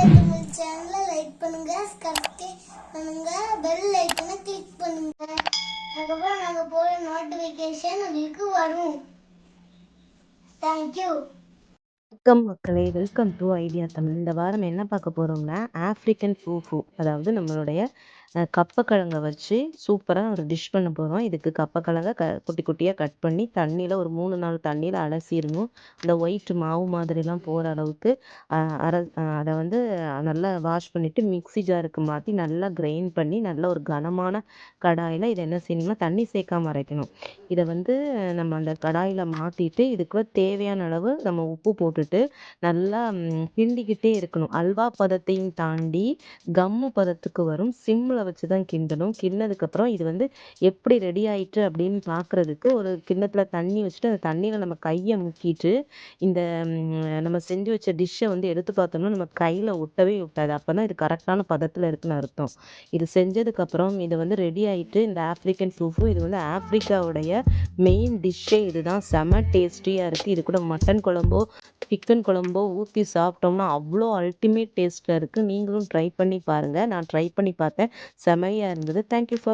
தமிழ் சேனலை லைக் பண்ணுங்க, சப்ஸ்கிரைப் பண்ணுங்க, பெல் ஐக்கனை கிளிக் பண்ணுங்க. அதுக்கப்புறம் நாங்க போற நோட்டிபிகேஷன் உங்களுக்கு வரும். தேங்க்யூ. வணக்கம் மக்களே, வெல்கம் டு ஐடியா தமிழ். இந்த வாரம் என்ன பார்க்க போறோம்னா ஆப்ரிக்கன் ஃபூஃபு, அதாவது நம்மளுடைய கப்பக்கிழங்க வச்சு சூப்பராக ஒரு டிஷ் பண்ண போகிறோம். இதுக்கு கப்பக்கிழங்க குட்டி குட்டியாக கட் பண்ணி தண்ணியில் ஒரு 3 நாள் தண்ணியில் அலசிடணும். இந்த ஒயிட் மாவு மாதிரிலாம் போகிற அளவுக்கு அதை வந்து நல்லா வாஷ் பண்ணிவிட்டு மிக்ஸி ஜாருக்கு மாற்றி நல்லா கிரைண்ட் பண்ணி நல்ல ஒரு கனமான கடாயில் இதை என்ன செய்யணும்னா தண்ணி சேர்க்காம அரைக்கணும். இதை வந்து நம்ம அந்த கடாயில் மாற்றிட்டு இதுக்கு தேவையான அளவு நம்ம உப்பு போட்டுட்டு நல்லா கிண்டிக்கிட்டே இருக்கணும். அல்வா பதத்தையும் தாண்டி கம்மு பதத்துக்கு வரும். சிம்மில் வச்சு தான் கிண்டணும். கிண்டினதுக்கப்புறம் இது வந்து எப்படி ரெடி ஆயிட்டு அப்படின்னு பார்க்குறதுக்கு ஒரு கிண்ணத்தில் தண்ணி வச்சுட்டு அந்த தண்ணியில் நம்ம கையை முக்கிட்டு இந்த நம்ம செஞ்சு வச்ச டிஷ்ஷை வந்து எடுத்து பார்த்தோம்னா நம்ம கையில் ஒட்டவே ஒட்டாது. அப்போ தான் இது கரெக்டான பதத்தில் இருக்குன்னு அர்த்தம். இது செஞ்சதுக்கப்புறம் இது வந்து ரெடி ஆகிட்டு இந்த ஆப்ரிக்கன் ஃபூஃபு, இது வந்து ஆப்ரிக்காவுடைய மெயின் டிஷ்ஷே இதுதான். செம டேஸ்டியாக இருக்குது. இது கூட மட்டன் குழம்போ சிக்கன் குழம்போ ஊற்றி சாப்பிட்டோம்னா அவ்வளோ அல்டிமேட் டேஸ்ட்டில் இருக்குது. நீங்களும் ட்ரை பண்ணி பாருங்கள். நான் ட்ரை பண்ணி பார்த்தேன், செமையாக இருந்தது. Thank you for